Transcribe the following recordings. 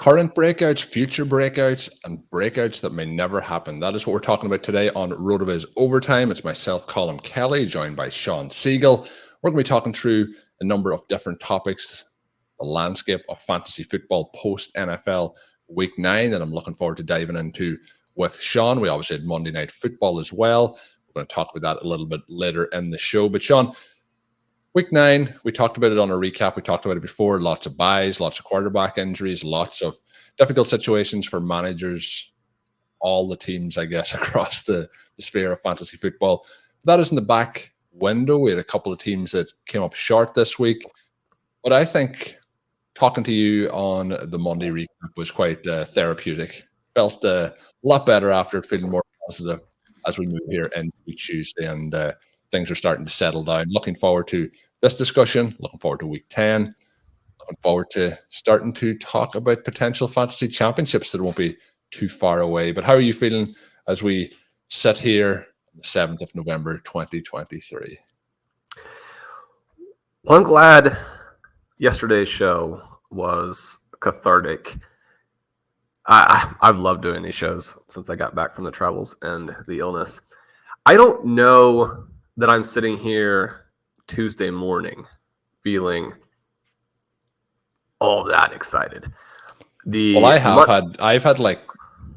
Current breakouts, future breakouts, and breakouts that may never happen. That is what we're talking about today on RotoViz Overtime. It's myself, Colm Kelly, joined by Shawn Siegele. We're going to be talking through a number of different topics, the landscape of fantasy football post-NFL Week 9 that I'm looking forward to diving into with Shawn. We obviously had Monday Night Football as well. We're going to talk about that a little bit later in the show. But Shawn, Week 9, we talked about it on a recap. We talked about it before. Lots of buys, lots of quarterback injuries, lots of difficult situations for managers, all the teams, I guess, across the sphere of fantasy football. That is in the back window. We had a couple of teams that came up short this week. But I think talking to you on the Monday recap was quite therapeutic. Felt a lot better after it, feeling more positive as we move here into Tuesday and things are starting to settle down. Looking forward to this discussion. Looking forward to Week 10. Looking forward to starting to talk about potential fantasy championships that won't be too far away. But how are you feeling as we sit here on the 7th of November, 2023? Well, I'm glad yesterday's show was cathartic. I've loved doing these shows since I got back from the travels and the illness. I don't know that I'm sitting here Tuesday morning feeling all that excited. I've had like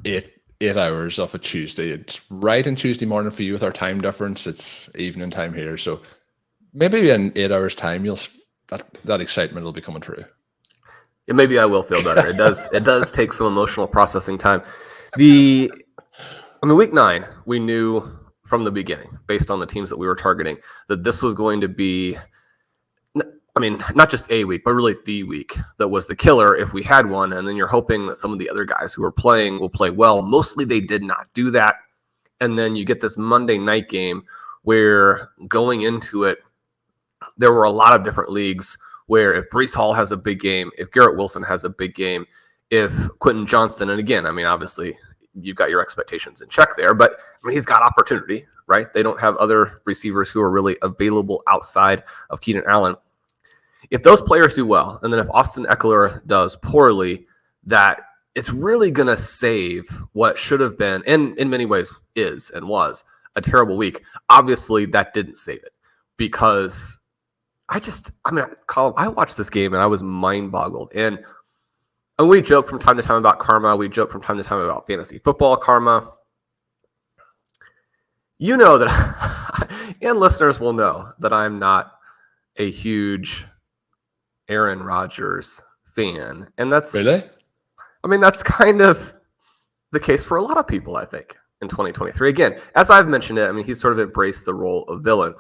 eight hours of a Tuesday. It's right in Tuesday morning for you with our time difference. It's evening time here, so maybe in 8 hours time, that excitement will be coming through. Yeah, maybe I will feel better. It does take some emotional processing time. Week 9, we knew from the beginning, based on the teams that we were targeting, that this was going to be, not just a week, but really the week that was the killer if we had one. And then you're hoping that some of the other guys who are playing will play well. Mostly they did not do that. And then you get this Monday night game where going into it, there were a lot of different leagues where if Breece Hall has a big game, if Garrett Wilson has a big game, if Quentin Johnston, and again, obviously you've got your expectations in check there, but he's got opportunity, right? They don't have other receivers who are really available outside of Keenan Allen. If those players do well, and then if Austin Ekeler does poorly, that it's really going to save what should have been, and in many ways is and was, a terrible week. Obviously, that didn't save it because Colm, I watched this game and I was mind-boggled. And we joke from time to time about karma. We joke from time to time about fantasy football karma. You know that, and listeners will know that I'm not a huge Aaron Rodgers fan. And that's really? That's kind of the case for a lot of people, I think, in 2023. Again, as I've mentioned it, he's sort of embraced the role of villain.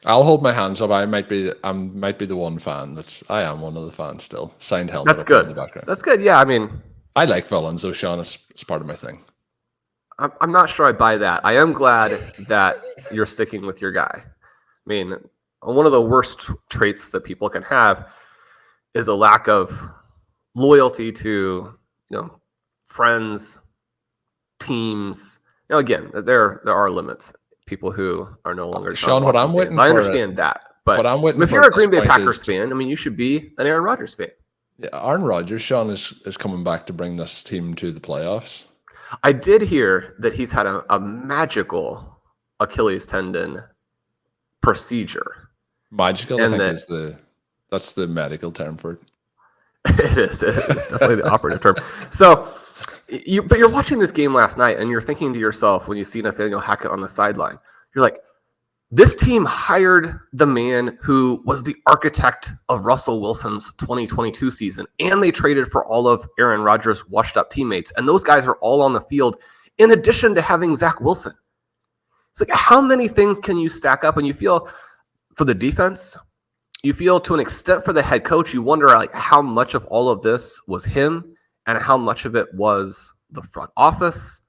I'll hold my hands up. I might be the one fan. I am one of the fans still. Signed helmet. That's good. In the background. That's good. Yeah, I like villains, though, Shawn. It's part of my thing. I'm not sure I buy that. I am glad that you're sticking with your guy. One of the worst traits that people can have is a lack of loyalty to, friends, teams. Again, there are limits. People who are no longer Shawn, what I'm waiting for. I understand that, but if you're a Green Bay Packers fan, you should be an Aaron Rodgers fan. Yeah, Aaron Rodgers, Shawn, is coming back to bring this team to the playoffs. I did hear that he's had a magical Achilles tendon procedure. Magical, I think that's the medical term for it. It is definitely the operative term. So, but you're watching this game last night, and you're thinking to yourself when you see Nathaniel Hackett on the sideline, you're like, this team hired the man who was the architect of Russell Wilson's 2022 season, and they traded for all of Aaron Rodgers' washed-up teammates, and those guys are all on the field in addition to having Zach Wilson. It's like, how many things can you stack up? And you feel for the defense, you feel to an extent for the head coach, you wonder how much of all of this was him and how much of it was the front office.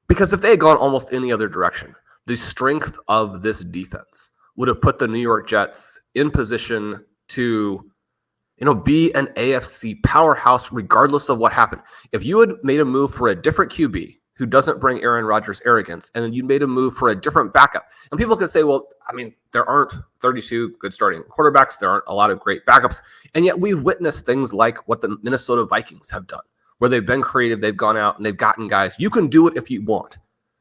Because if they had gone almost any other direction, the strength of this defense would have put the New York Jets in position to, be an AFC powerhouse regardless of what happened. If you had made a move for a different QB who doesn't bring Aaron Rodgers arrogance, and then you made a move for a different backup. And people can say, well, I mean, there aren't 32 good starting quarterbacks. There aren't a lot of great backups. And yet we've witnessed things like what the Minnesota Vikings have done, where they've been creative. They've gone out and they've gotten guys. You can do it if you want.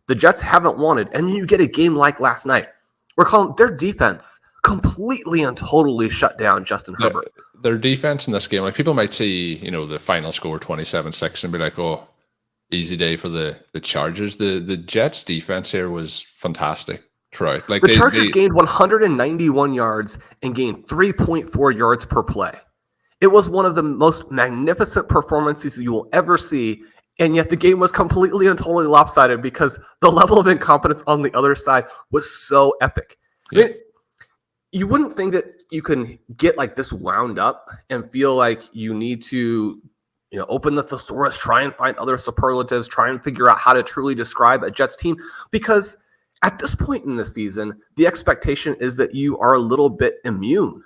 The Jets haven't wanted. And then you get a game like last night. We're calling their defense completely and totally shut down Justin Herbert. Their defense in this game, like people might see, the final score 27-6 and be like, oh, easy day for the Chargers. The Jets defense here was fantastic throughout. Like the Chargers gained 191 yards and gained 3.4 yards per play. It was one of the most magnificent performances you will ever see, and yet the game was completely and totally lopsided because the level of incompetence on the other side was so epic. Yeah. I mean, you wouldn't think that you can get like this wound up and feel like you need to open the thesaurus, try and find other superlatives, try and figure out how to truly describe a Jets team. Because at this point in the season, the expectation is that you are a little bit immune,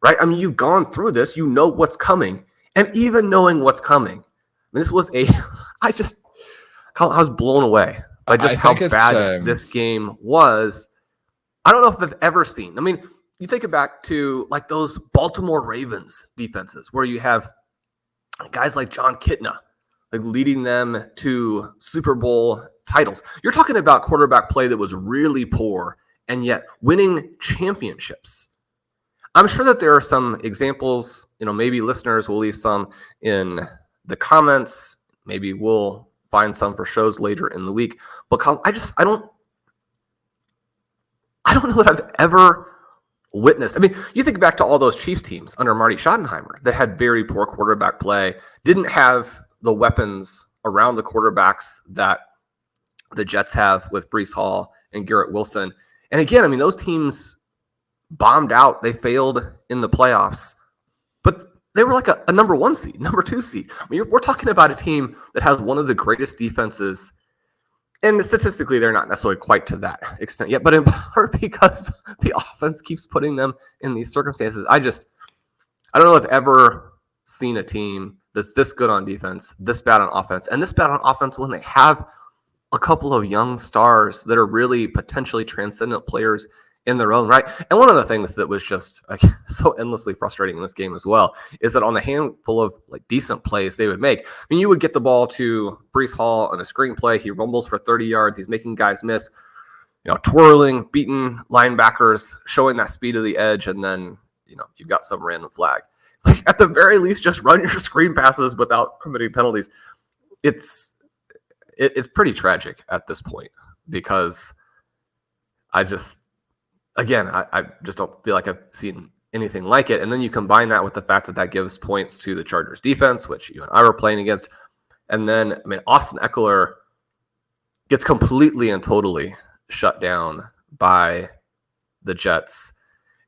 right? I mean, you've gone through this, you know what's coming. And even knowing what's coming, I mean, this was I was blown away by just how bad this game was. I don't know if I've ever seen. I mean, you think back to like those Baltimore Ravens defenses where you have guys like John Kitna, like leading them to Super Bowl titles. You're talking about quarterback play that was really poor and yet winning championships. I'm sure that there are some examples, maybe listeners will leave some in the comments. Maybe we'll find some for shows later in the week. But I don't know that I've ever witnessed. I mean, you think back to all those Chiefs teams under Marty Schottenheimer that had very poor quarterback play, didn't have the weapons around the quarterbacks that the Jets have with Breece Hall and Garrett Wilson. And again, I mean, those teams bombed out. They failed in the playoffs, but they were like a number 1 seed, number 2 seed. I mean, we're talking about a team that has one of the greatest defenses. And statistically, they're not necessarily quite to that extent yet, but in part because the offense keeps putting them in these circumstances. I don't know if I've ever seen a team that's this good on defense, this bad on offense, and this bad on offense when they have a couple of young stars that are really potentially transcendent players in their own right. And one of the things that was just so endlessly frustrating in this game as well is that on the handful of like decent plays they would make, I mean, you would get the ball to Breece Hall on a screen play. He rumbles for 30 yards. He's making guys miss, twirling, beating linebackers, showing that speed of the edge. And then, you've got some random flag. It's like at the very least, just run your screen passes without committing penalties. It's pretty tragic at this point because I just don't feel like I've seen anything like it. And then you combine that with the fact that gives points to the Chargers defense, which you and I were playing against. And then, I mean, Austin Ekeler gets completely and totally shut down by the Jets.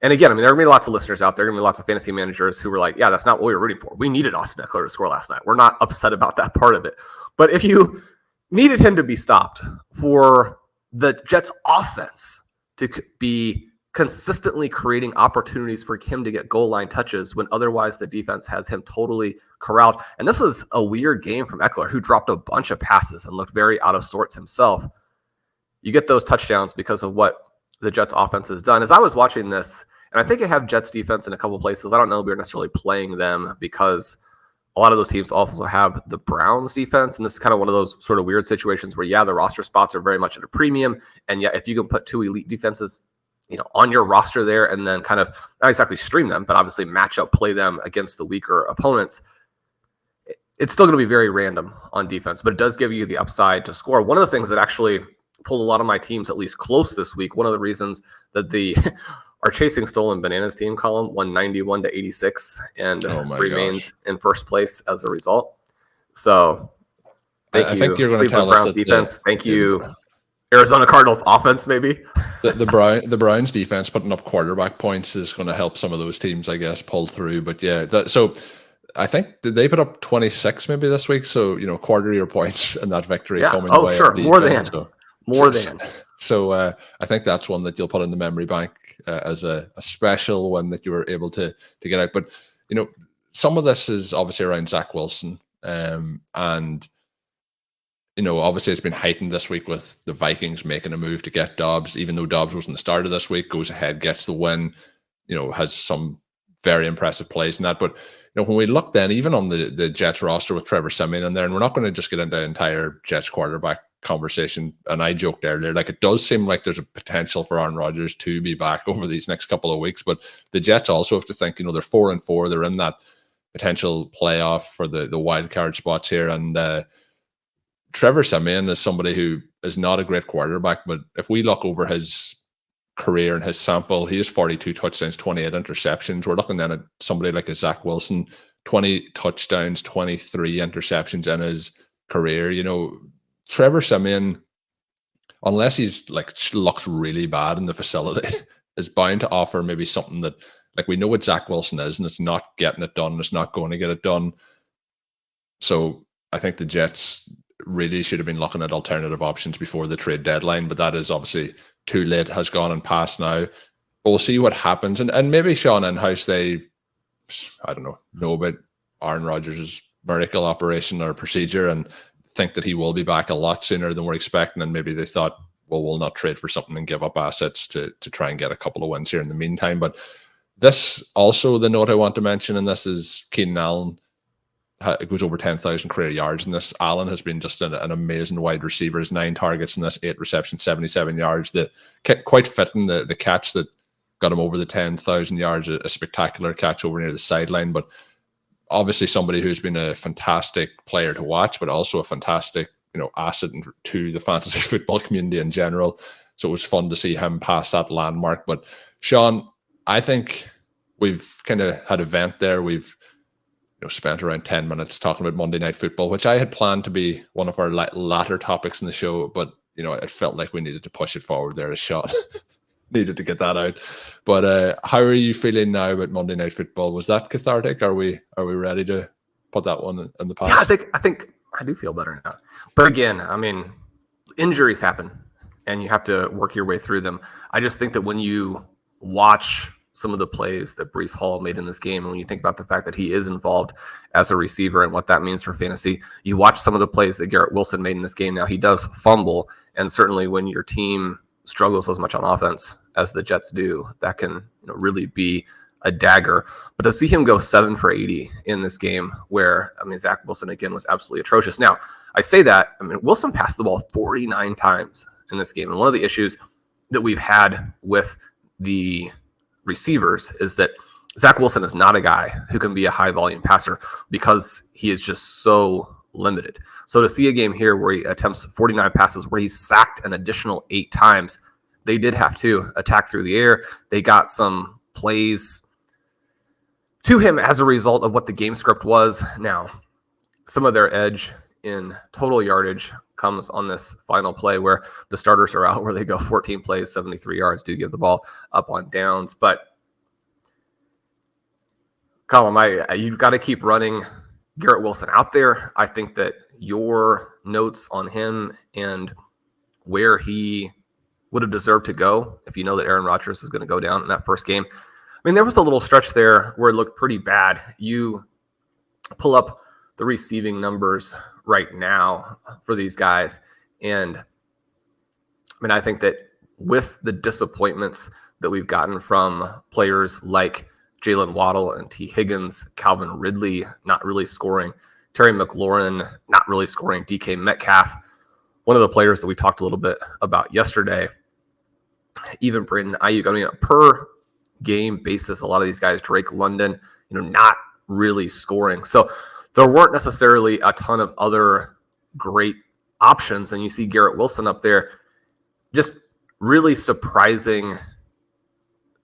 And again, I mean, there are going to be lots of listeners out there, going to be lots of fantasy managers who were like, yeah, that's not what we were rooting for. We needed Austin Ekeler to score last night. We're not upset about that part of it. But if you needed him to be stopped for the Jets offense to be consistently creating opportunities for him to get goal line touches when otherwise the defense has him totally corralled. And this was a weird game from Ekeler, who dropped a bunch of passes and looked very out of sorts himself. You get those touchdowns because of what the Jets offense has done. As I was watching this, and I think I have Jets defense in a couple places. I don't know if we're necessarily playing them because a lot of those teams also have the Browns defense. And this is kind of one of those sort of weird situations where, yeah, the roster spots are very much at a premium. And yet if you can put 2 elite defenses, on your roster there and then kind of not exactly stream them, but obviously match up, play them against the weaker opponents, it's still going to be very random on defense, but it does give you the upside to score. One of the things that actually pulled a lot of my teams at least close this week, one of the reasons that our Chasing Stolen Bananas team column won 91-86 and remains in first place as a result. So I think you're going to tell Browns us that defense. Thank you, Arizona Cardinals offense, maybe. The Browns defense putting up quarterback points is going to help some of those teams, I guess, pull through. But yeah, so I think did they put up 26 maybe this week? So quarter of your points in that victory coming away. Sure, more than. So I think that's one that you'll put in the memory bank as a special one that you were able to get out. But some of this is obviously around Zach Wilson, and Obviously it's been heightened this week with the Vikings making a move to get Dobbs, even though Dobbs wasn't the starter this week, goes ahead, gets the win, has some very impressive plays in that. But, when we look then, even on the Jets roster with Trevor Siemian in there, and we're not going to just get into the entire Jets quarterback conversation, and I joked earlier, like it does seem like there's a potential for Aaron Rodgers to be back over these next couple of weeks, but the Jets also have to think, they're 4-4, they're in that potential playoff for the wild card spots here, and Trevor Siemian is somebody who is not a great quarterback, but if we look over his career and his sample, he has 42 touchdowns, 28 interceptions. We're looking then at somebody like a Zach Wilson, 20 touchdowns, 23 interceptions in his career. Trevor Siemian, unless he's looks really bad in the facility, is bound to offer maybe something that, we know what Zach Wilson is, and it's not getting it done. It's not going to get it done. So I think the Jets really should have been looking at alternative options before the trade deadline, but that is obviously too late, has gone and passed now. But we'll see what happens. And maybe Shawn in-house, they, I don't know about Aaron Rodgers' miracle operation or procedure and think that he will be back a lot sooner than we're expecting. And maybe they thought, well, we'll not trade for something and give up assets to try and get a couple of wins here in the meantime. But this also, the note I want to mention, and this is Keenan Allen. It goes over 10,000 career yards in this. Allen has been just an amazing wide receiver. His 9 targets in this, 8 receptions, 77 yards. Quite fitting the catch that got him over the 10,000 yards, a spectacular catch over near the sideline. But obviously somebody who's been a fantastic player to watch, but also a fantastic asset to the fantasy football community in general. So it was fun to see him pass that landmark. But Shawn, I think we've kind of had a vent there. We've spent around 10 minutes talking about Monday Night Football, which I had planned to be one of our latter topics in the show, but it felt like we needed to push it forward there a shot. Needed to get that out. But how are you feeling now about Monday Night Football? Was that cathartic? Are we ready to put that one in the past? Yeah, I think I do feel better now. But again, injuries happen and you have to work your way through them. I just think that when you watch some of the plays that Breece Hall made in this game, and when you think about the fact that he is involved as a receiver and what that means for fantasy, you watch some of the plays that Garrett Wilson made in this game. Now, he does fumble, and certainly when your team struggles as much on offense as the Jets do, that can really be a dagger. But to see him go 7 for 80 in this game where, Zach Wilson, again, was absolutely atrocious. Now, I say that, Wilson passed the ball 49 times in this game, and one of the issues that we've had with the receivers is that Zach Wilson is not a guy who can be a high volume passer because he is just so limited. So to see a game here where he attempts 49 passes, where he's sacked an additional 8 times, they did have to attack through the air. They got some plays to him as a result of what the game script was. Now, some of their edge in total yardage comes on this final play where the starters are out, where they go 14 plays, 73 yards, do give the ball up on downs. But Colm, you've got to keep running Garrett Wilson out there. I think that your notes on him and where he would have deserved to go, if you know that Aaron Rodgers is going to go down in that first game. There was a little stretch there where it looked pretty bad. You pull up the receiving numbers right now for these guys. And I think that with the disappointments that we've gotten from players like Jalen Waddle and T. Higgins, Calvin Ridley not really scoring, Terry McLaurin not really scoring, DK Metcalf, one of the players that we talked a little bit about yesterday, even Brandon Ayuk, per game basis, a lot of these guys, Drake London, not really scoring. So there weren't necessarily a ton of other great options. And you see Garrett Wilson up there, just really surprising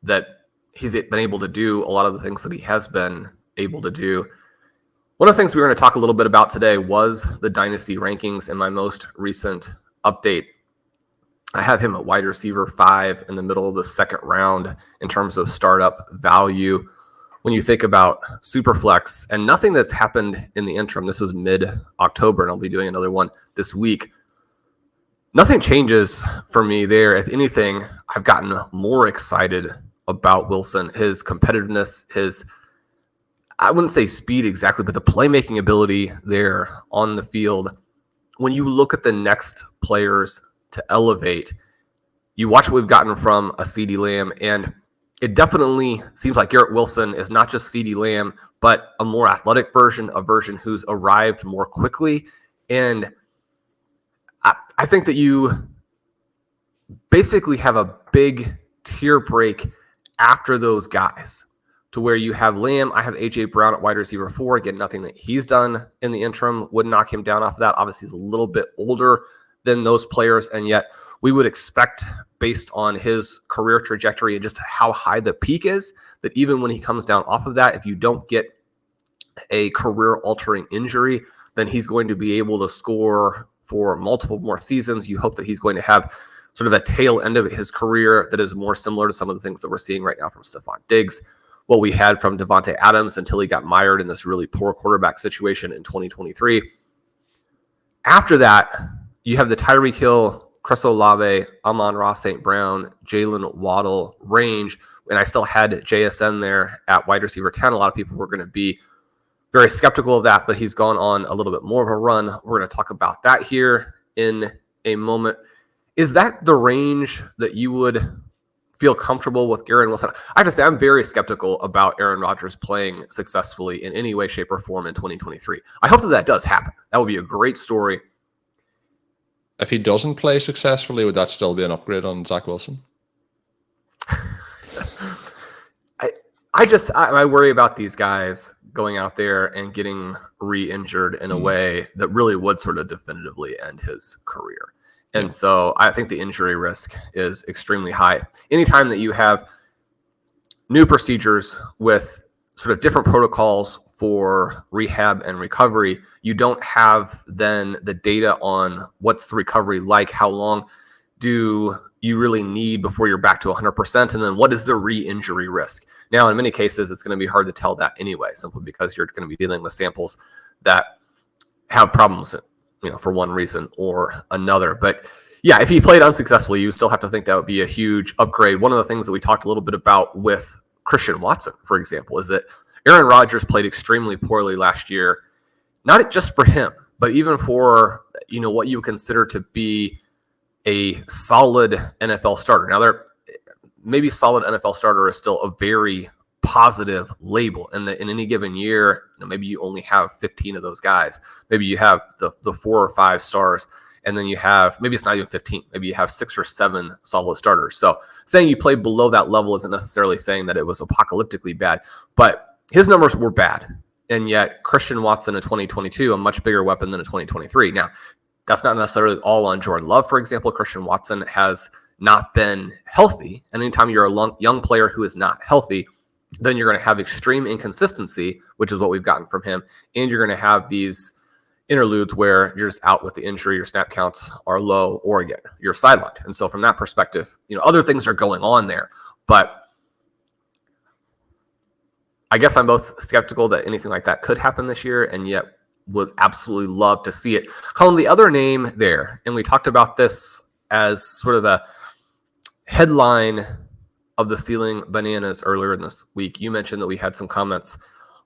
that he's been able to do a lot of the things that he has been able to do. One of the things we were going to talk a little bit about today was the Dynasty rankings in my most recent update. I have him at wide receiver 5 in the middle of the second round in terms of startup value. When you think about Superflex, and nothing that's happened in the interim, this was mid-October, and I'll be doing another one this week. Nothing changes for me there. If anything, I've gotten more excited about Wilson, his competitiveness, his, I wouldn't say speed exactly, but the playmaking ability there on the field when you look at the next players to elevate, you watch what we've gotten from a CeeDee Lamb, and it definitely seems like Garrett Wilson is not just CeeDee Lamb, but a more athletic version, a version who's arrived more quickly. And I think that you basically have a big tier break after those guys, to where you have Lamb. I have A.J. Brown at wide receiver 4. Again, nothing that he's done in the interim would knock him down off of that. Obviously, he's a little bit older than those players, and yet we would expect, based on his career trajectory and just how high the peak is, that even when he comes down off of that, if you don't get a career-altering injury, then he's going to be able to score for multiple more seasons. You hope that he's going to have sort of a tail end of his career that is more similar to some of the things that we're seeing right now from Stephon Diggs, what we had from Devontae Adams until he got mired in this really poor quarterback situation in 2023. After that, you have the Tyreek Hill, Chris Olave, Amon-Ra St. Brown, Jalen Waddle range, and I still had JSN there at wide receiver 10. A lot of people were going to be very skeptical of that, but he's gone on a little bit more of a run. We're going to talk about that here in a moment. Is that the range that you would feel comfortable with Garrett Wilson? I have to say, I'm very skeptical about Aaron Rodgers playing successfully in any way, shape, or form in 2023. I hope that that does happen. That would be a great story. If he doesn't play successfully, would that still be an upgrade on Zach Wilson? I worry about these guys going out there and getting re-injured in a way that really would sort of definitively end his career. And so I think the injury risk is extremely high. Anytime that you have new procedures with sort of different protocols for rehab and recovery, you don't have then the data on what's the recovery like, how long do you really need before you're back to 100%, and then what is the re-injury risk? Now, in many cases, it's going to be hard to tell that anyway, simply because you're going to be dealing with samples that have problems, for one reason or another. But yeah, if he played unsuccessfully, you still have to think that would be a huge upgrade. One of the things that we talked a little bit about with Christian Watson, for example, is that Aaron Rodgers played extremely poorly last year, not just for him, but even for, what you consider to be a solid NFL starter. Now, maybe solid NFL starter is still a very positive label, and in any given year, maybe you only have 15 of those guys. Maybe you have the 4 or 5 stars, and then you have, maybe it's not even 15, maybe you have 6 or 7 solid starters. So saying you played below that level isn't necessarily saying that it was apocalyptically bad, but his numbers were bad. And yet Christian Watson in 2022, a much bigger weapon than in 2023. Now, that's not necessarily all on Jordan Love, for example. Christian Watson has not been healthy. And anytime you're a young player who is not healthy, then you're going to have extreme inconsistency, which is what we've gotten from him. And you're going to have these interludes where you're just out with the injury, your snap counts are low, or again, you're sidelined. And so from that perspective, other things are going on there. But I guess I'm both skeptical that anything like that could happen this year, and yet would absolutely love to see it. Colm, the other name there, and we talked about this as sort of a headline of the Stealing Bananas earlier in this week. You mentioned that we had some comments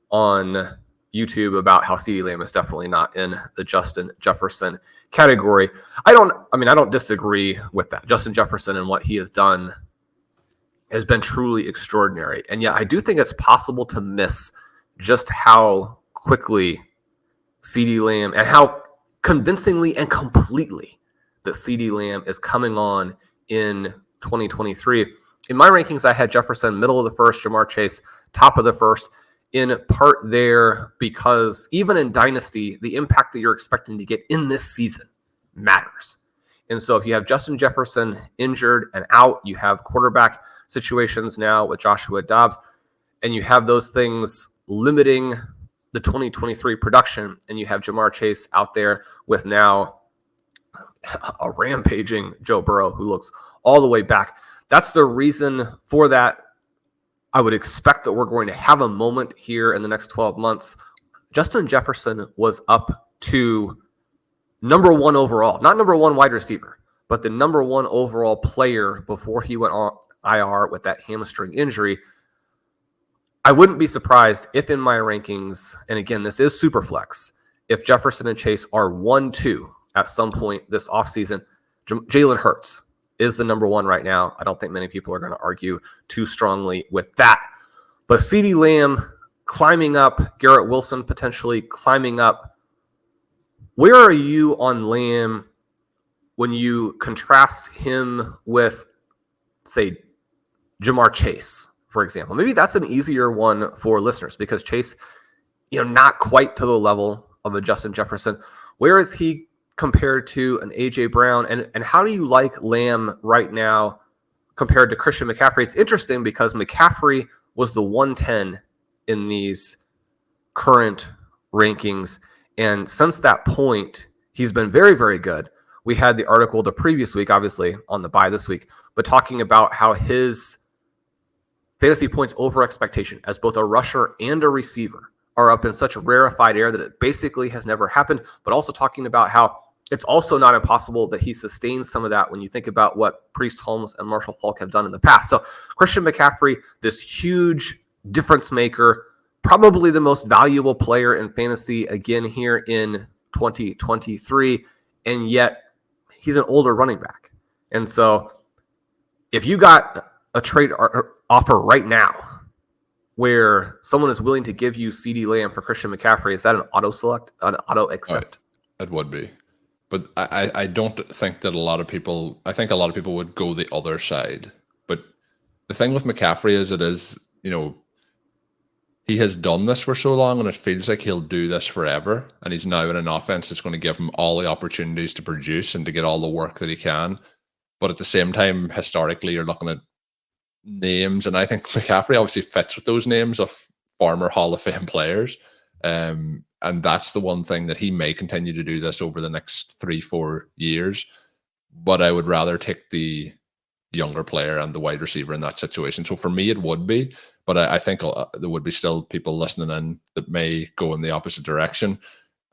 on YouTube about how CeeDee Lamb is definitely not in the Justin Jefferson category. I don't disagree with that. Justin Jefferson and what he has done has been truly extraordinary. And yet I do think it's possible to miss just how quickly CeeDee Lamb, and how convincingly and completely that CeeDee Lamb is coming on in 2023. In my rankings, I had Jefferson middle of the first, Jamar Chase top of the first, in part there because even in Dynasty, the impact that you're expecting to get in this season matters. And so if you have Justin Jefferson injured and out, you have quarterback situations now with Joshua Dobbs, and you have those things limiting the 2023 production, and you have Jamar Chase out there with now a rampaging Joe Burrow who looks all the way back. That's the reason for that. I would expect that we're going to have a moment here in the next 12 months. Justin Jefferson was up to number 1 overall, not number 1 wide receiver, but the number 1 overall player before he went on IR with that hamstring injury. I wouldn't be surprised if in my rankings, and again, this is Superflex, if Jefferson and Chase are 1-2 at some point this offseason. Jalen Hurts is the number one right now. I don't think many people are going to argue too strongly with that. But CeeDee Lamb climbing up, Garrett Wilson potentially climbing up. Where are you on Lamb when you contrast him with, say, Jamar Chase, for example? Maybe that's an easier one for listeners because Chase, not quite to the level of a Justin Jefferson. Where is he compared to an A.J. Brown? And how do you like Lamb right now compared to Christian McCaffrey? It's interesting because McCaffrey was the 110 in these current rankings. And since that point, he's been very, very good. We had the article the previous week, obviously on the bye this week, but talking about how his fantasy points over expectation as both a rusher and a receiver are up in such a rarefied air that it basically has never happened, but also talking about how it's also not impossible that he sustains some of that when you think about what Priest Holmes and Marshall Faulk have done in the past. So Christian McCaffrey, this huge difference maker, probably the most valuable player in fantasy again here in 2023, and yet he's an older running back. And so if you got a trade offer right now where someone is willing to give you CeeDee Lamb for Christian McCaffrey, is that an auto select, an auto accept? It would be. But I don't think that a lot of people would go the other side. But the thing with McCaffrey is, he has done this for so long and it feels like he'll do this forever. And he's now in an offense that's going to give him all the opportunities to produce and to get all the work that he can. But at the same time, historically, you're looking at names. And I think McCaffrey obviously fits with those names of former Hall of Fame players. And that's the one thing that he may continue to do this over the next 3-4 years. But I would rather take the younger player and the wide receiver in that situation. So for me, it would be. But I think there would be still people listening in that may go in the opposite direction.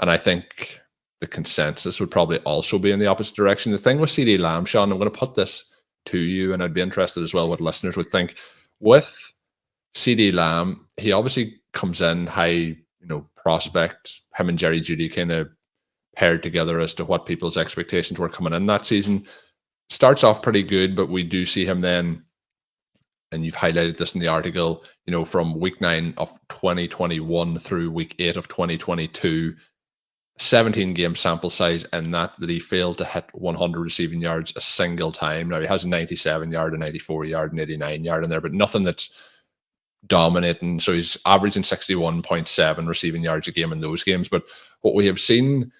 And I think the consensus would probably also be in the opposite direction. The thing with CeeDee Lamb, Shawn, I'm going to put this to you, and I'd be interested as well what listeners would think. With CeeDee Lamb, he obviously comes in high, prospect. Him and Jerry Jeudy kind of paired together as to what people's expectations were coming in that season. Starts off pretty good, but we do see him then, and you've highlighted this in the article, from week 9 of 2021 through week 8 of 2022, 17 game sample size, and that he failed to hit 100 receiving yards a single time. Now he has a 97 yard, a 94 yard, and 89 yard in there, but nothing that's dominating. So he's averaging 61.7 receiving yards a game in those games. But what we have seen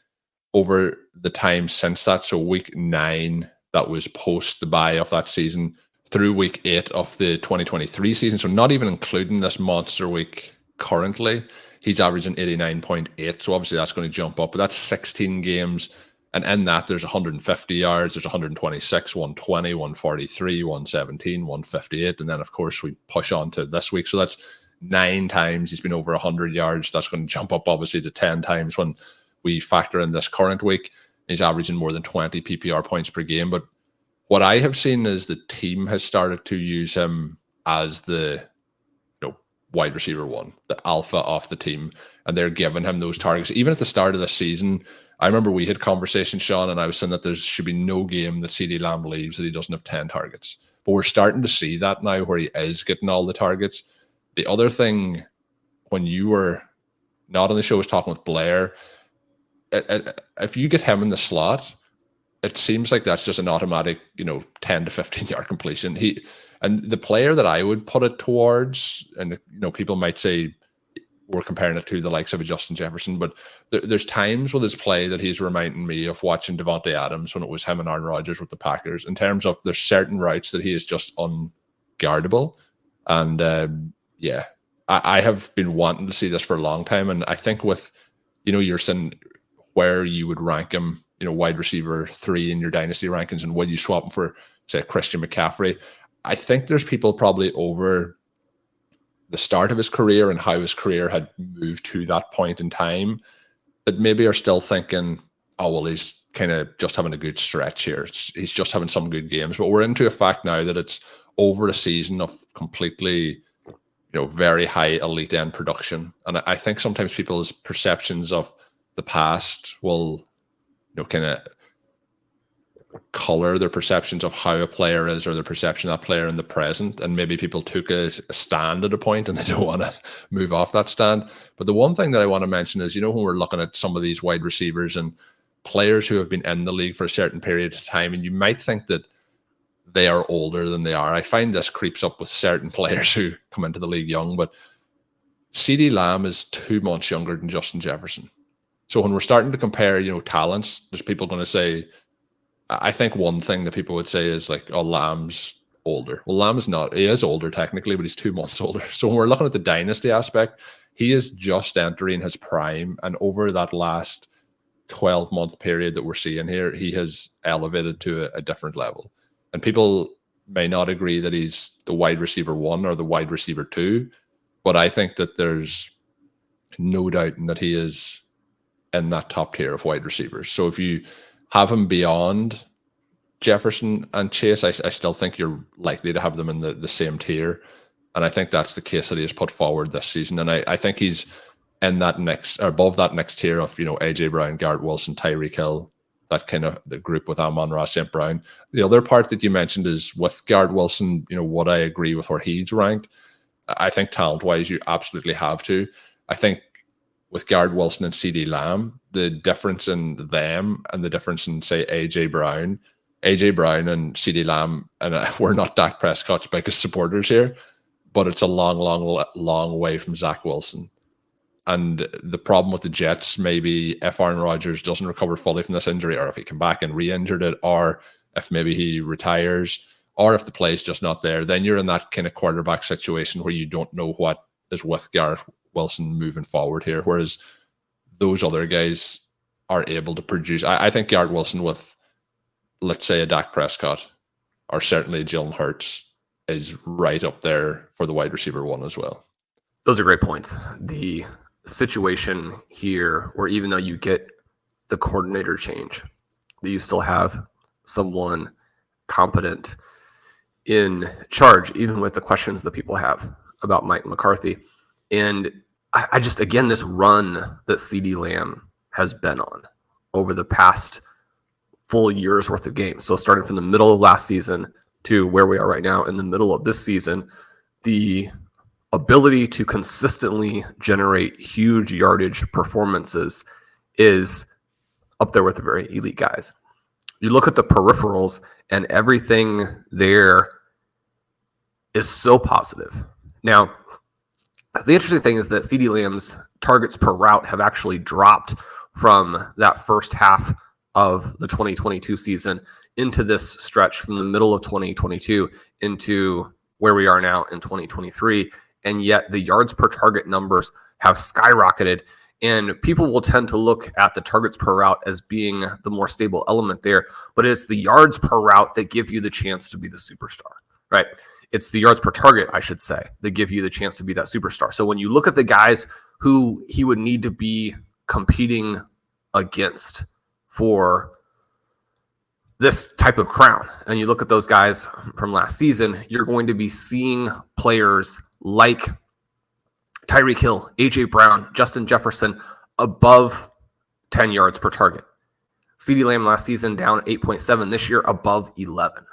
over the time since that, so week 9, that was post the bye of that season, through week 8 of the 2023 season, so not even including this monster week currently, he's averaging 89.8. So obviously that's going to jump up, but that's 16 games. And in that, there's 150 yards, there's 126, 120, 143, 117, 158. And then, of course, we push on to this week. So that's 9 times he's been over 100 yards. That's going to jump up, obviously, to 10 times when we factor in this current week. He's averaging more than 20 PPR points per game. But what I have seen is the team has started to use him as the wide receiver one, the alpha of the team, and they're giving him those targets. Even at the start of the season, I remember we had conversations, Shawn, and I was saying that there should be no game that CeeDee Lamb leaves that he doesn't have 10 targets. But we're starting to see that now where he is getting all the targets. The other thing, when you were not on the show, was talking with Blair, if you get him in the slot, it seems like that's just an automatic, 10 to 15 yard completion. And the player that I would put it towards, and people might say we're comparing it to the likes of a Justin Jefferson, but there's times with his play that he's reminding me of watching Devontae Adams when it was him and Aaron Rodgers with the Packers, in terms of there's certain routes that he is just unguardable. And I have been wanting to see this for a long time. And I think with, you're saying where you would rank him, wide receiver 3 in your dynasty rankings, and would you swap him for, say, Christian McCaffrey? I think there's people probably over the start of his career and how his career had moved to that point in time that maybe are still thinking, oh, well, he's kind of just having a good stretch here. He's just having some good games. But we're into a fact now that it's over a season of completely, very high elite end production. And I think sometimes people's perceptions of the past will kind of color their perceptions of how a player is, or their perception of that player in the present. And maybe people took a stand at a point and they don't want to move off that stand. But the one thing that I want to mention is, when we're looking at some of these wide receivers and players who have been in the league for a certain period of time, and you might think that they are older than they are. I find this creeps up with certain players who come into the league young, but CeeDee Lamb is 2 months younger than Justin Jefferson. So when we're starting to compare, talents, there's people going to say, I think one thing that people would say is like, oh, Lamb's older. Well, Lamb is not. He is older technically, but he's 2 months older. So when we're looking at the dynasty aspect, he is just entering his prime. And over that last 12-month period that we're seeing here, he has elevated to a different level. And people may not agree that he's the wide receiver 1 or the wide receiver 2, but I think that there's no doubt that he is in that top tier of wide receivers. So if you have him beyond Jefferson and Chase, I still think you're likely to have them in the same tier. And I think that's the case that he has put forward this season. And I think he's in that next, or above that next tier of, AJ Brown, Garrett Wilson, Tyreek Hill, that kind of the group with Amon-Ra St. Brown. The other part that you mentioned is with Garrett Wilson, what I agree with where he's ranked. I think talent-wise, you absolutely have to. I think with Garrett Wilson and CeeDee Lamb, the difference in them and the difference in, say, AJ Brown and CeeDee Lamb, and we're not Dak Prescott's biggest supporters here, but it's a long, long, long way from Zach Wilson. And the problem with the Jets, maybe if Aaron Rodgers doesn't recover fully from this injury, or if he come back and re-injured it, or if maybe he retires, or if the play is just not there, then you're in that kind of quarterback situation where you don't know what is with Garrett Wilson moving forward here, whereas those other guys are able to produce. I think Garrett Wilson with, let's say, a Dak Prescott, or certainly Jalen Hurts, is right up there for the wide receiver 1 as well. Those are great points. The situation here where even though you get the coordinator change, that you still have someone competent in charge, even with the questions that people have about Mike McCarthy. And I just, again, this run that CeeDee Lamb has been on over the past full year's worth of games. So starting from the middle of last season to where we are right now in the middle of this season, the ability to consistently generate huge yardage performances is up there with the very elite guys. You look at the peripherals and everything there is so positive. Now, the interesting thing is that CeeDee Lamb's targets per route have actually dropped from that first half of the 2022 season into this stretch from the middle of 2022 into where we are now in 2023. And yet the yards per target numbers have skyrocketed. And people will tend to look at the targets per route as being the more stable element there. But it's the yards per route that give you the chance to be the superstar, right? It's the yards per target, I should say, that give you the chance to be that superstar. So when you look at the guys who he would need to be competing against for this type of crown, and you look at those guys from last season, you're going to be seeing players like Tyreek Hill, AJ Brown, Justin Jefferson above 10 yards per target. CeeDee Lamb last season down 8.7, this year above 11,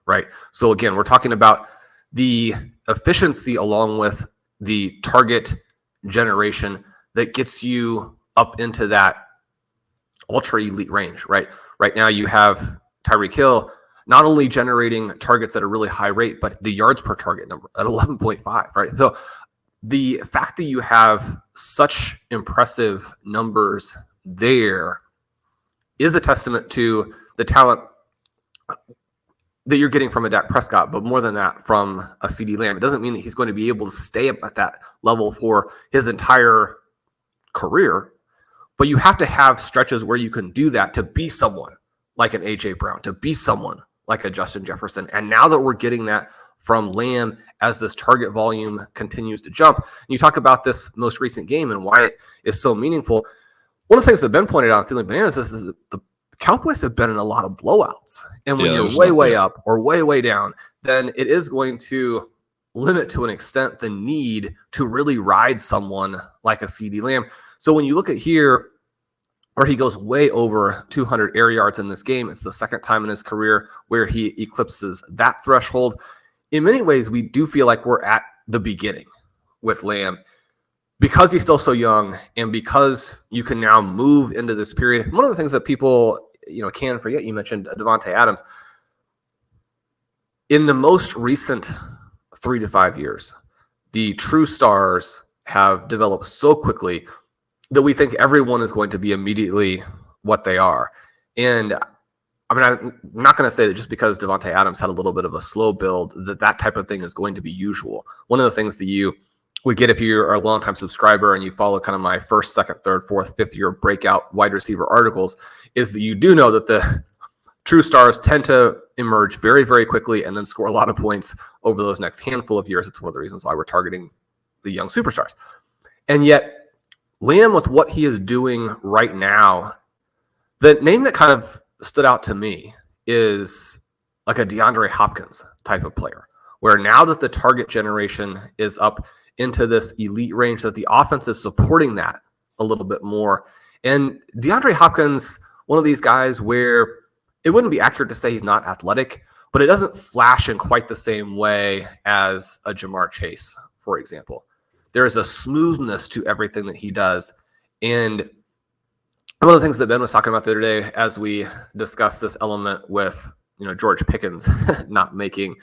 right? So again, we're talking about the efficiency along with the target generation that gets you up into that ultra elite range, right? Right now you have Tyreek Hill not only generating targets at a really high rate, but the yards per target number at 11.5, right? So the fact that you have such impressive numbers there is a testament to the talent that you're getting from a Dak Prescott, but more than that, from a CeeDee Lamb. It doesn't mean that he's going to be able to stay up at that level for his entire career, but you have to have stretches where you can do that to be someone like an AJ Brown, to be someone like a Justin Jefferson. And now that we're getting that from Lamb as this target volume continues to jump, and you talk about this most recent game and why it is so meaningful. One of the things that Ben pointed out on Stealing Bananas is that the Cowboys have been in a lot of blowouts. And when you're way up or way down, then it is going to limit to an extent the need to really ride someone like a CeeDee Lamb. So when you look at here, where he goes way over 200 air yards in this game. It's the second time in his career where he eclipses that threshold. In many ways, we do feel like we're at the beginning with Lamb because he's still so young and because you can now move into this period. One of the things that people can forget, you mentioned Davante Adams. In the most recent 3 to 5 years, the true stars have developed so quickly that we think everyone is going to be immediately what they are. And I mean, I'm not going to say that just because Davante Adams had a little bit of a slow build, that type of thing is going to be usual. One of the things that you would get if you are a longtime subscriber and you follow kind of my first, second, third, fourth, fifth year breakout wide receiver articles is that you do know that the true stars tend to emerge very, very quickly and then score a lot of points over those next handful of years. It's one of the reasons why we're targeting the young superstars. And yet, Lamb, with what he is doing right now, the name that kind of stood out to me is like a DeAndre Hopkins type of player, where now that the target generation is up into this elite range, that the offense is supporting that a little bit more. And DeAndre Hopkins, one of these guys where it wouldn't be accurate to say he's not athletic, but it doesn't flash in quite the same way as a Jamar Chase, for example. There's a smoothness to everything that he does. And one of the things that Ben was talking about the other day as we discussed this element with George Pickens not making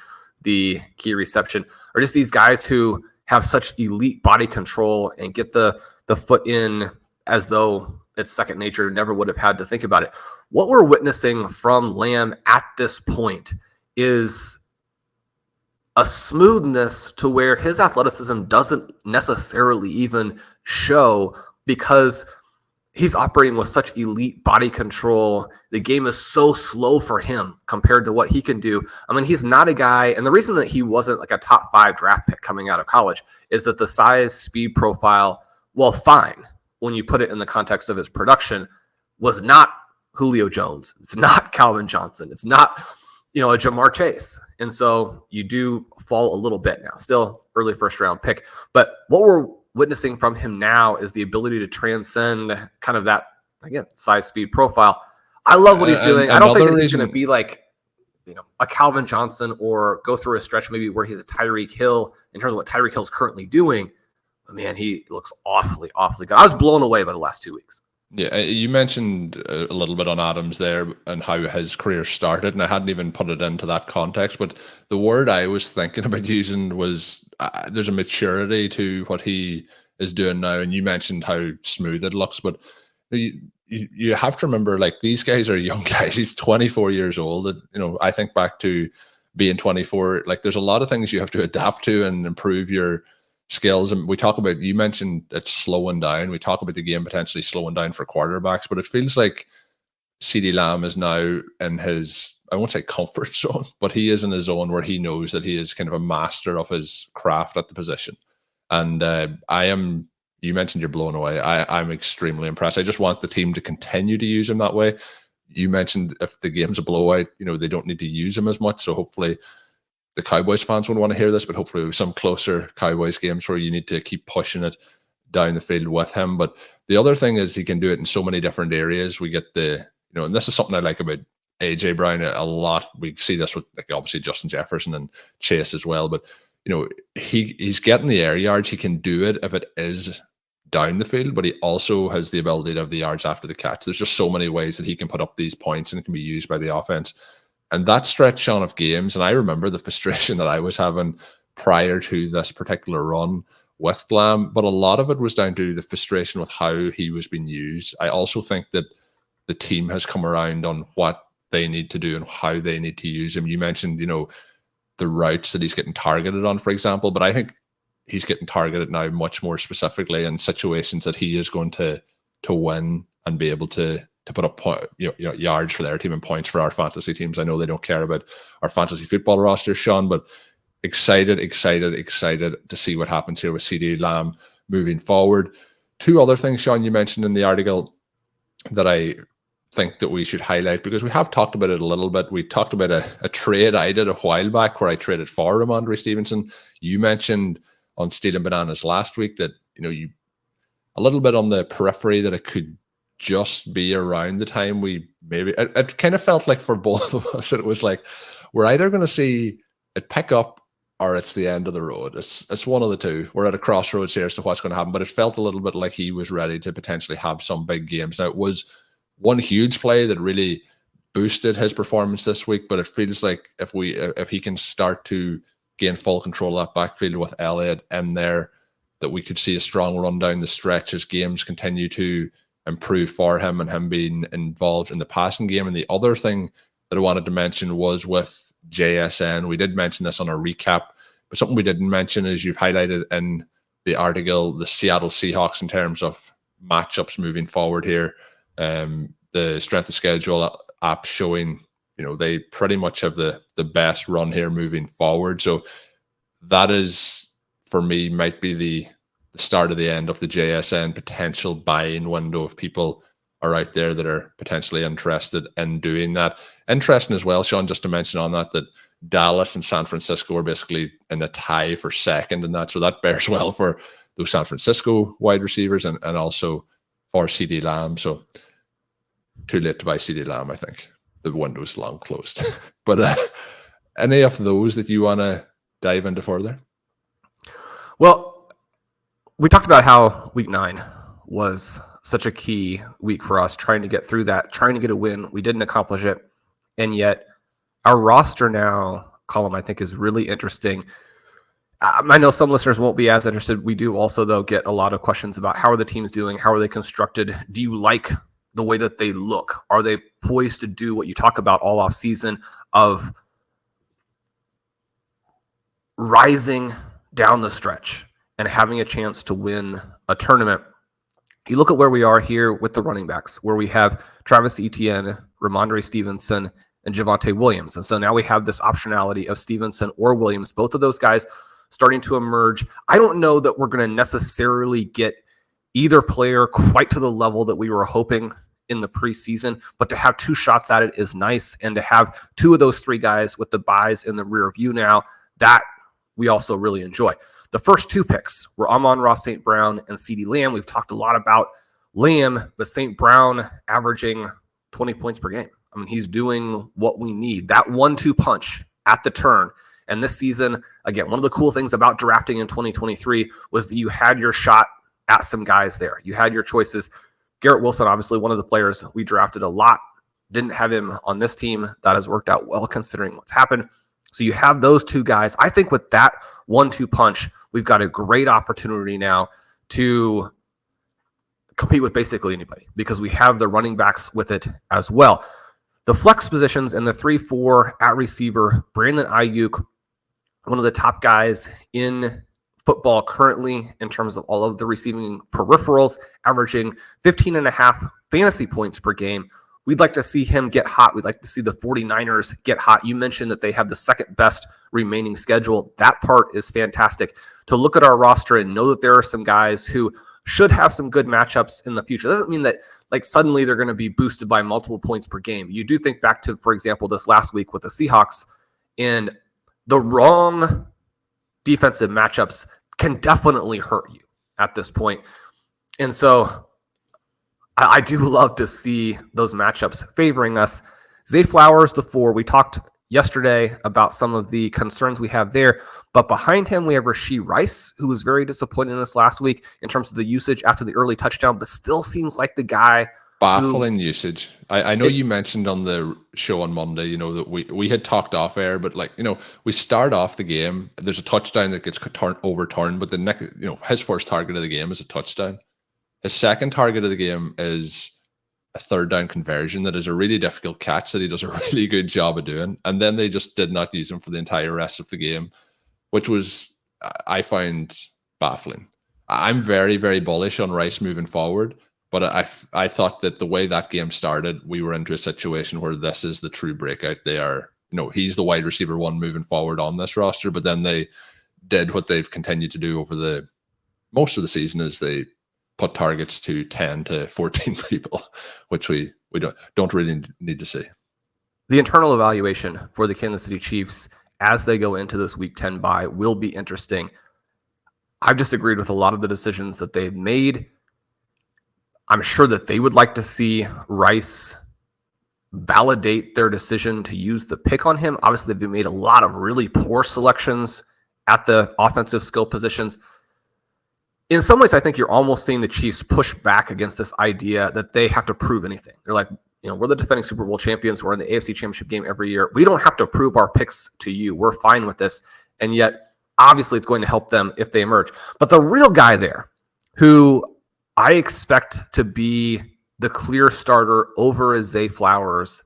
the key reception, are just these guys who have such elite body control and get the foot in as though it's second nature, never would have had to think about it. What we're witnessing from Lamb at this point is a smoothness to where his athleticism doesn't necessarily even show because he's operating with such elite body control. The game is so slow for him compared to what he can do. I mean, he's not a guy, and the reason that he wasn't like a top 5 draft pick coming out of college is that the size, speed profile, well, fine, when you put it in the context of his production, was not Julio Jones. It's not Calvin Johnson. It's not a Jamar Chase. And so you do fall a little bit now. Still early first round pick. But what we're witnessing from him now is the ability to transcend kind of that, again, size, speed profile. I love what he's doing. I don't think that he's going to be like, a Calvin Johnson or go through a stretch maybe where he's a Tyreek Hill in terms of what Tyreek Hill's currently doing. But man, he looks awfully, awfully good. I was blown away by the last 2 weeks. Yeah, you mentioned a little bit on Adams there and how his career started, and I hadn't even put it into that context, but the word I was thinking about using was there's a maturity to what he is doing now, and you mentioned how smooth it looks, but you have to remember, like, these guys are young guys. He's 24 years old. I think back to being 24, like, there's a lot of things you have to adapt to and improve your skills. And we talk about, you mentioned it's slowing down. We talk about the game potentially slowing down for quarterbacks, but it feels like CeeDee Lamb is now in his, I won't say comfort zone, but he is in a zone where he knows that he is kind of a master of his craft at the position. And you mentioned you're blown away. I'm extremely impressed. I just want the team to continue to use him that way. You mentioned if the game's a blowout, they don't need to use him as much. So hopefully the Cowboys fans wouldn't want to hear this, but hopefully with some closer Cowboys games where you need to keep pushing it down the field with him. But the other thing is he can do it in so many different areas. We get and this is something I like about AJ Brown a lot. We see this with, like, obviously Justin Jefferson and Chase as well, but he's getting the air yards. He can do it if it is down the field, but he also has the ability to have the yards after the catch. There's just so many ways that he can put up these points and it can be used by the offense. And that stretch on of games, and I remember the frustration that I was having prior to this particular run with Lamb, but a lot of it was down to the frustration with how he was being used. I also think that the team has come around on what they need to do and how they need to use him. You mentioned, the routes that he's getting targeted on, for example, but I think he's getting targeted now much more specifically in situations that he is going to win and be able to put up yards for their team and points for our fantasy teams. I know they don't care about our fantasy football roster, Shawn, but excited to see what happens here with CeeDee Lamb moving forward. 2 other things, Shawn, you mentioned in the article that I think that we should highlight, because we have talked about it a little bit. We talked about a trade I did a while back where I traded for Rhamondre Stevenson. You mentioned on Stealing Bananas last week that, you a little bit on the periphery that it could just be around the time we maybe, it kind of felt like for both of us, it was like, we're either going to see it pick up or it's the end of the road. It's one of the two. We're at a crossroads here as to what's going to happen, but it felt a little bit like he was ready to potentially have some big games. Now, it was one huge play that really boosted his performance this week, but it feels like if he can start to gain full control of that backfield with Elliott in there, that we could see a strong run down the stretch as games continue to improve for him and him being involved in the passing game. And the other thing that I wanted to mention was with JSN. We did mention this on our recap, but something we didn't mention is you've highlighted in the article the Seattle Seahawks in terms of matchups moving forward here. The strength of schedule app showing, they pretty much have the best run here moving forward. So that is, for me, might be the start of the end of the JSN potential buying window if people are out there that are potentially interested in doing that. Interesting as well, Shawn, just to mention on that Dallas and San Francisco are basically in a tie for second in that. So that bears well for those San Francisco wide receivers and also for CeeDee Lamb. So too late to buy CeeDee Lamb, I think. The window's long closed. But any of those that you want to dive into further? Well, we talked about how week 9 was such a key week for us, trying to get through that, trying to get a win. We didn't accomplish it. And yet our roster now, Colm, I think is really interesting. I know some listeners won't be as interested. We do also, though, get a lot of questions about how are the teams doing? How are they constructed? Do you like the way that they look? Are they poised to do what you talk about all off season of rising down the stretch and having a chance to win a tournament? You look at where we are here with the running backs, where we have Travis Etienne, Rhamondre Stevenson, and Javonte Williams. And so now we have this optionality of Stevenson or Williams, both of those guys starting to emerge. I don't know that we're going to necessarily get either player quite to the level that we were hoping in the preseason, but to have 2 shots at it is nice. And to have 2 of those 3 guys with the buys in the rear view now, that we also really enjoy. The first 2 picks were Amon-Ra St. Brown and CeeDee Lamb. We've talked a lot about Lamb, but St. Brown averaging 20 points per game. I mean, he's doing what we need. That 1-2 punch at the turn. And this season, again, one of the cool things about drafting in 2023 was that you had your shot at some guys there. You had your choices. Garrett Wilson, obviously one of the players we drafted a lot. Didn't have him on this team. That has worked out well considering what's happened. So you have those 2 guys. I think with that 1-2 punch, we've got a great opportunity now to compete with basically anybody because we have the running backs with it as well. The flex positions and the 3-4 at receiver, Brandon Ayuk, one of the top guys in football currently in terms of all of the receiving peripherals, averaging 15.5 fantasy points per game. We'd like to see him get hot. We'd like to see the 49ers get hot. You mentioned that they have the second best remaining schedule. That part is fantastic. To look at our roster and know that there are some guys who should have some good matchups in the future. Doesn't mean that suddenly they're going to be boosted by multiple points per game. You do think back to, for example, this last week with the Seahawks, and the wrong defensive matchups can definitely hurt you at this point. And so I do love to see those matchups favoring us. Zay Flowers, the 4. We talked yesterday about some of the concerns we have there. But behind him, we have Rashee Rice, who was very disappointed in this last week in terms of the usage after the early touchdown, but still seems like the guy. Baffling usage. I know you mentioned on the show on Monday, that we had talked off air, but we start off the game. There's a touchdown that gets overturned, but the next, his first target of the game is a touchdown. His second target of the game is a 3rd down conversion that is a really difficult catch that he does a really good job of doing. And then they just did not use him for the entire rest of the game, which was, I find, baffling. I'm very, very bullish on Rice moving forward. But I thought that the way that game started, we were into a situation where this is the true breakout. They are, he's the wide receiver 1 moving forward on this roster. But then they did what they've continued to do over the most of the season, is they put targets to 10 to 14 people, which we don't really need to see. The internal evaluation for the Kansas City Chiefs as they go into this Week 10 bye will be interesting. I've just agreed with a lot of the decisions that they've made. I'm sure that they would like to see Rice validate their decision to use the pick on him. Obviously, they've made a lot of really poor selections at the offensive skill positions. In some ways, I think you're almost seeing the Chiefs push back against this idea that they have to prove anything. They're like, we're the defending Super Bowl champions. We're in the AFC Championship game every year. We don't have to prove our picks to you. We're fine with this. And yet, obviously, it's going to help them if they emerge. But the real guy there, who I expect to be the clear starter over Zay Flowers,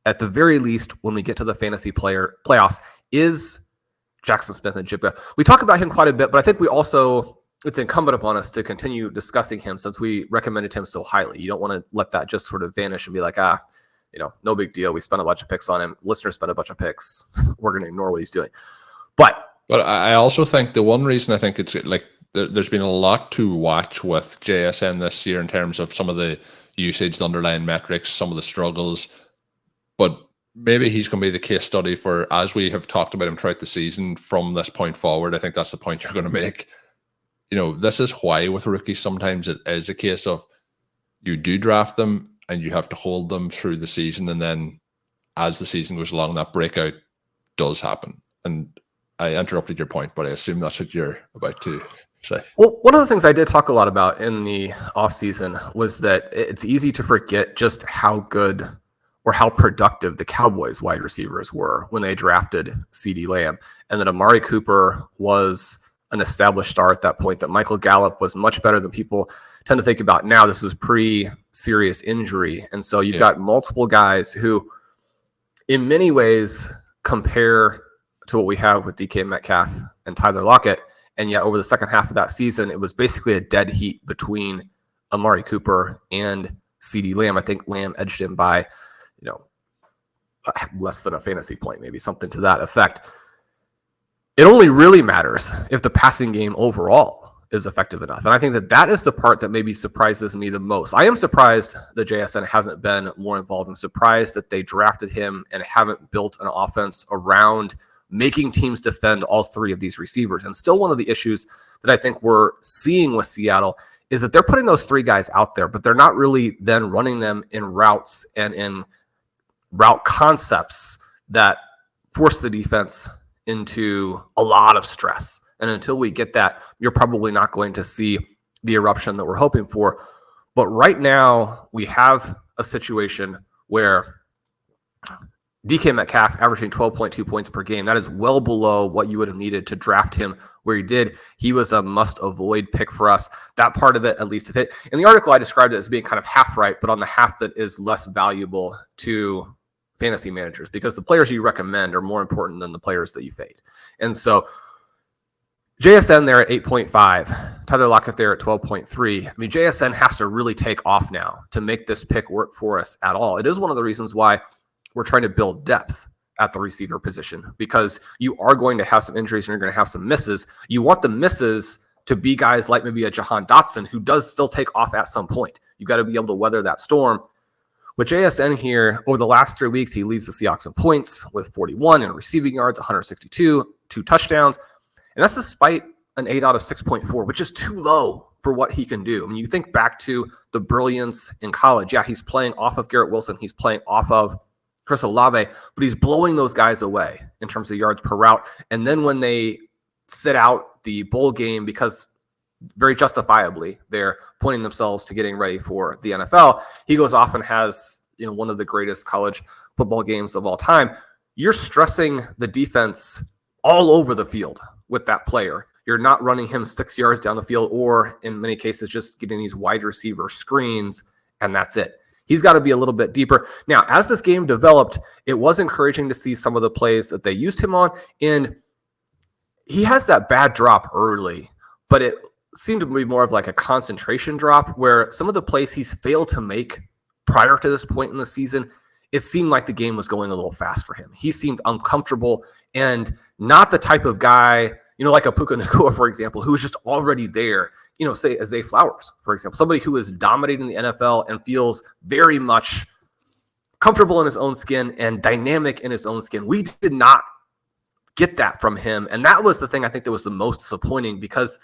at the very least, when we get to the fantasy playoffs, is Jaxon Smith Njigba. We talk about him quite a bit, but I think it's incumbent upon us to continue discussing him since we recommended him so highly. You don't want to let that just sort of vanish and be like, no big deal. We spent a bunch of picks on him. Listeners spent a bunch of picks. We're going to ignore what he's doing. But I also think the one reason I think it's like there's been a lot to watch with JSN this year in terms of some of the usage, the underlying metrics, some of the struggles. But maybe he's going to be the case study for, as we have talked about him throughout the season from this point forward. I think that's the point you're going to make. This is why with rookies, sometimes it is a case of you do draft them and you have to hold them through the season. And then as the season goes along, that breakout does happen. And I interrupted your point, but I assume that's what you're about to say. Well, one of the things I did talk a lot about in the offseason was that it's easy to forget just how good or how productive the Cowboys wide receivers were when they drafted CeeDee Lamb, and that Amari Cooper was an established star at that point, that Michael Gallup was much better than people tend to think about now. This was pre-serious injury. And so you've got multiple guys who in many ways compare to what we have with DK Metcalf and Tyler Lockett. And yet over the second half of that season, it was basically a dead heat between Amari Cooper and CeeDee Lamb. I think Lamb edged him by, less than a fantasy point, maybe something to that effect. It only really matters if the passing game overall is effective enough. And I think that is the part that maybe surprises me the most. I am surprised that JSN hasn't been more involved. I'm surprised that they drafted him and haven't built an offense around making teams defend all three of these receivers. And still one of the issues that I think we're seeing with Seattle is that they're putting those three guys out there, but they're not really then running them in routes and in route concepts that force the defense into a lot of stress. And until we get that, you're probably not going to see the eruption that we're hoping for. But right now, we have a situation where DK Metcalf averaging 12.2 points per game. That is well below what you would have needed to draft him where he did. He was a must-avoid pick for us. That part of it, at least, if it. In the article, I described it as being kind of half right, but on the half that is less valuable to fantasy managers, because the players you recommend are more important than the players that you fade. And so JSN there at 8.5, Tyler Lockett there at 12.3. I mean, JSN has to really take off now to make this pick work for us at all. It is one of the reasons why we're trying to build depth at the receiver position, because you are going to have some injuries and you're going to have some misses. You want the misses to be guys like maybe a Jahan Dotson, who does still take off at some point. You've got to be able to weather that storm. With JSN here, over the last 3 weeks, he leads the Seahawks in points with 41 and receiving yards, 162, 2 touchdowns. And that's despite an 8 out of 6.4, which is too low for what he can do. I mean, you think back to the brilliance in college. Yeah, he's playing off of Garrett Wilson. He's playing off of Chris Olave, but he's blowing those guys away in terms of yards per route. And then when they sit out the bowl game, because very justifiably they're pointing themselves to getting ready for the NFL, he goes off and has one of the greatest college football games of all time. You're stressing the defense all over the field with that player. You're not running him 6 yards down the field, or in many cases just getting these wide receiver screens, and that's it. He's got to be a little bit deeper. Now, as this game developed, it was encouraging to see some of the plays that they used him on, and he has that bad drop early, but it seemed to be more of like a concentration drop, where some of the plays he's failed to make prior to this point in the season, it seemed like the game was going a little fast for him. He seemed uncomfortable and not the type of guy, like a Puka Nacua, for example, who was just already there, say a Zay Flowers, for example, somebody who is dominating the NFL and feels very much comfortable in his own skin and dynamic in his own skin. We did not get that from him. And that was the thing I think that was the most disappointing, because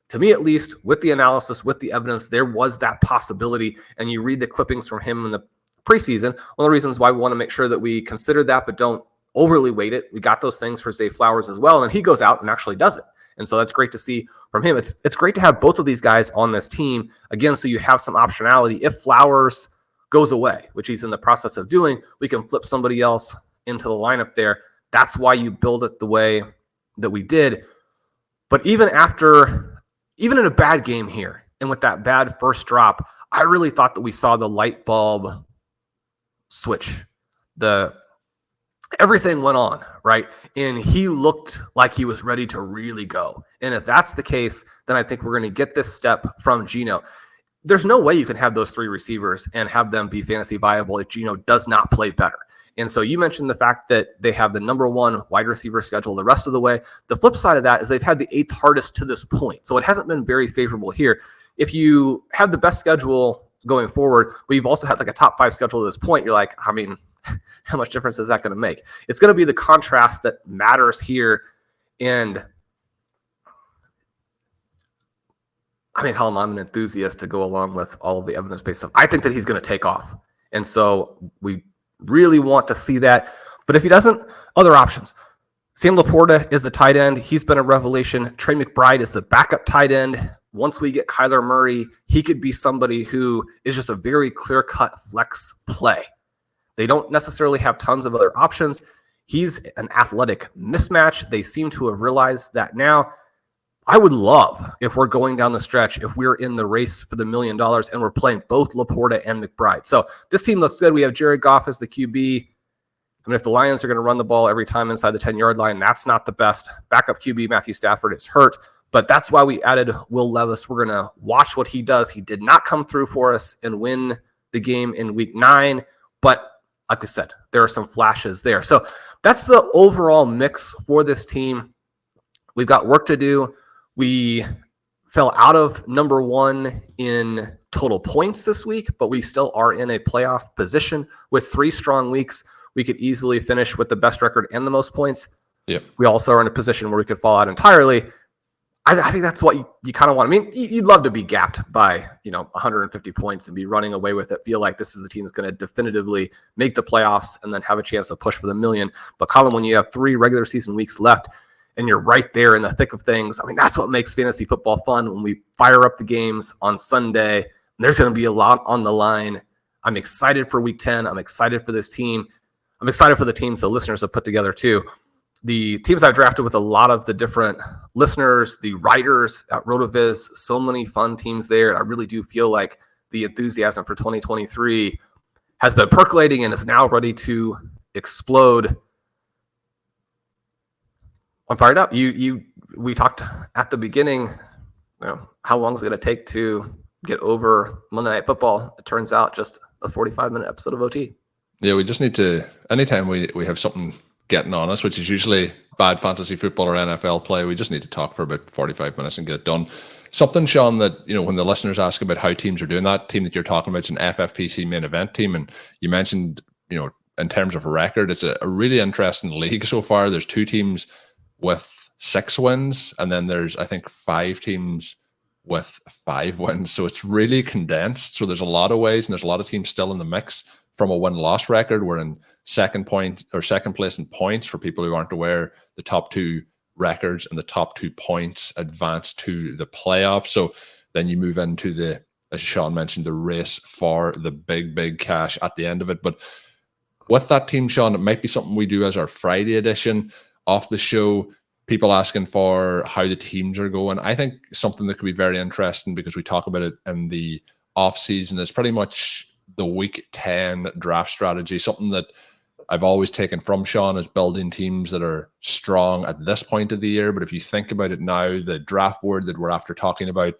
to me at least, with the analysis, with the evidence, there was that possibility. And you read the clippings from him in the preseason. One of the reasons why we want to make sure that we consider that, but don't overly weight it. We got those things for Zay Flowers as well. And he goes out and actually does it. And so that's great to see from him. It's great to have both of these guys on this team again, so you have some optionality. If Flowers goes away, which he's in the process of doing, we can flip somebody else into the lineup there. That's why you build it the way that we did. But even in a bad game here, and with that bad first drop, I really thought that we saw the light bulb switch. Everything went on, right? And he looked like he was ready to really go. And if that's the case, then I think we're going to get this step from Geno. There's no way you can have those three receivers and have them be fantasy viable if Geno does not play better. And so you mentioned the fact that they have the number one wide receiver schedule the rest of the way. The flip side of that is they've had the 8th hardest to this point. So it hasn't been very favorable here. If you have the best schedule going forward, but you've also had like a top 5 schedule at this point, you're like, I mean, how much difference is that going to make? It's going to be the contrast that matters here. And I mean, Colm, I'm an enthusiast to go along with all of the evidence-based stuff. I think that he's going to take off. And so we really want to see that. But if he doesn't, other options. Sam Laporta is the tight end. He's been a revelation. Trey McBride is the backup tight end. Once we get Kyler Murray, he could be somebody who is just a very clear-cut flex play. They don't necessarily have tons of other options. He's an athletic mismatch. They seem to have realized that now. I would love if we're going down the stretch, if we're in the race for the $1 million and we're playing both Laporta and McBride. So this team looks good. We have Jared Goff as the QB. I mean, if the Lions are going to run the ball every time inside the 10-yard line, that's not the best. Backup QB Matthew Stafford is hurt, but that's why we added Will Levis. We're going to watch what he does. He did not come through for us and win the game in week 9, but like we said, there are some flashes there. So that's the overall mix for this team. We've got work to do. We fell out of number 1 in total points this week, but we still are in a playoff position. With 3 strong weeks, we could easily finish with the best record and the most points. Yep. We also are in a position where we could fall out entirely. I think that's what you kind of want. I mean, you'd love to be gapped by 150 points and be running away with it. Feel like this is the team that's going to definitively make the playoffs and then have a chance to push for the million. But Colm, when you have 3 regular season weeks left and you're right there in the thick of things, I mean, that's what makes fantasy football fun. When we fire up the games on Sunday, there's going to be a lot on the line. I'm excited for week 10. I'm excited for this team. I'm excited for the teams the listeners have put together too. The teams I've drafted with a lot of the different listeners, the writers at RotoViz, so many fun teams there. I really do feel like the enthusiasm for 2023 has been percolating and is now ready to explode. I'm fired up. We talked at the beginning, how long is it going to take to get over Monday Night Football? It turns out just a 45-minute episode of OT. Yeah, we just need to, anytime we have something getting on us, which is usually bad fantasy football or NFL play, we just need to talk for about 45 minutes and get it done. Something, Shawn, that, when the listeners ask about how teams are doing, that team that you're talking about is an FFPC Main Event team. And you mentioned, in terms of record, it's a really interesting league so far. There's 2 teams with 6 wins, and then there's, I think, 5 teams with 5 wins. So it's really condensed. So there's a lot of ways, and there's a lot of teams still in the mix from a win-loss record. We're in second place in points. For people who aren't aware, the top 2 records and the top 2 points advance to the playoffs. So then you move into the, as Shawn mentioned, the race for the big cash at the end of it. But with that team, Shawn, it might be something we do as our Friday edition of the show. People asking for how the teams are going. I think something that could be very interesting, because we talk about it in the off season, is pretty much the week 10 draft strategy. Something that I've always taken from Shawn is building teams that are strong at this point of the year. But if you think about it now, the draft board that we're after talking about,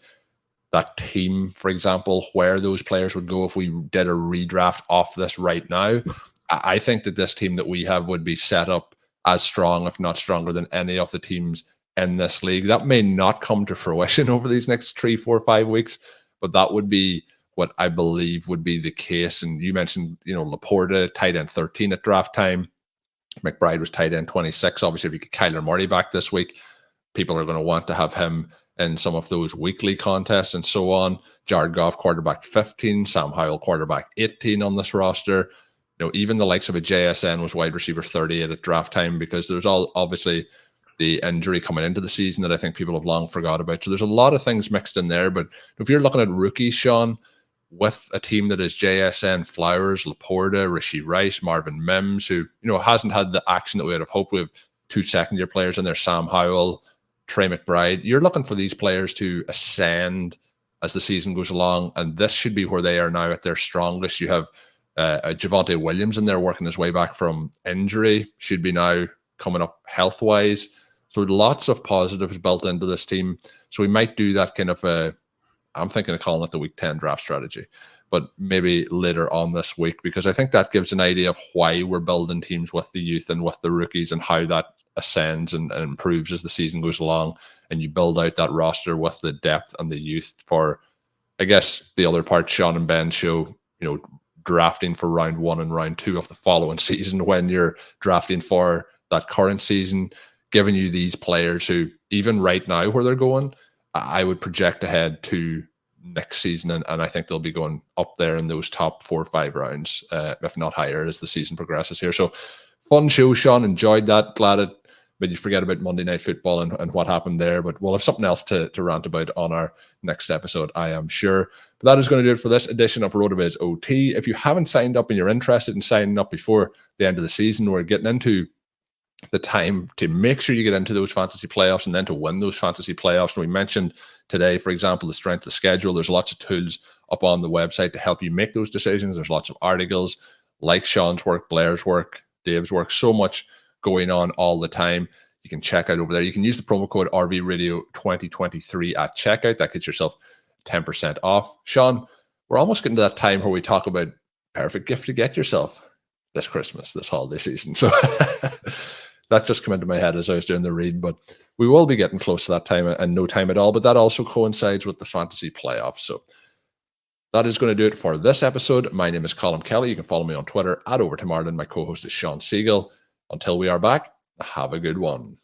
that team, for example, where those players would go if we did a redraft off this right now, I think that this team that we have would be set up as strong, if not stronger, than any of the teams in this league. That may not come to fruition over these next 3, 4, 5 weeks, but that would be what I believe would be the case. And you mentioned, Laporta, tight end 13 at draft time. McBride was tight end 26. Obviously, if you get Kyler Murray back this week, people are going to want to have him in some of those weekly contests and so on. Jared Goff, quarterback 15, Sam Howell, quarterback 18 on this roster. Even the likes of a JSN was wide receiver 38 at draft time, because there's obviously the injury coming into the season that I think people have long forgot about. So there's a lot of things mixed in there. But if you're looking at rookies, Shawn, with a team that is JSN, Flowers, Laporta, Rashee Rice, Marvin Mims, who hasn't had the action that we would have hoped. We have 2 second-year players in there, Sam Howell, Trey McBride. You're looking for these players to ascend as the season goes along, and this should be where they are now at their strongest. You have Javonte Williams in there working his way back from injury, should be now coming up health-wise. So lots of positives built into this team. So we might do that kind of I'm thinking of calling it the Week 10 draft strategy, but maybe later on this week, because I think that gives an idea of why we're building teams with the youth and with the rookies, and how that ascends and improves as the season goes along, and you build out that roster with the depth and the youth for, I guess, the other part Shawn and Ben show, drafting for round 1 and round 2 of the following season, when you're drafting for that current season, giving you these players who, even right now where they're going, I would project ahead to next season, and I think they'll be going up there in those top 4 or 5 rounds, if not higher, as the season progresses here. So fun show, Shawn. Enjoyed that. Glad it made you forget about Monday Night Football and what happened there. But we'll have something else to rant about on our next episode, I am sure. But that is going to do it for this edition of RotoViz OT. If you haven't signed up and you're interested in signing up before the end of the season, we're getting into the time to make sure you get into those fantasy playoffs and then to win those fantasy playoffs. And we mentioned today, for example, the strength of schedule. There's lots of tools up on the website to help you make those decisions. There's lots of articles like Shawn's work, Blair's work, Dave's work, so much going on all the time. You can check out over there. You can use the promo code RVRadio2023 at checkout. That gets yourself 10% off. Shawn, we're almost getting to that time where we talk about perfect gift to get yourself this Christmas, this holiday season. So that just came into my head as I was doing the read, but we will be getting close to that time and no time at all. But that also coincides with the fantasy playoffs. So that is going to do it for this episode. My name is Colm Kelly. You can follow me on Twitter at Overtime Ireland. My co-host is Shawn Siegele. Until we are back, have a good one.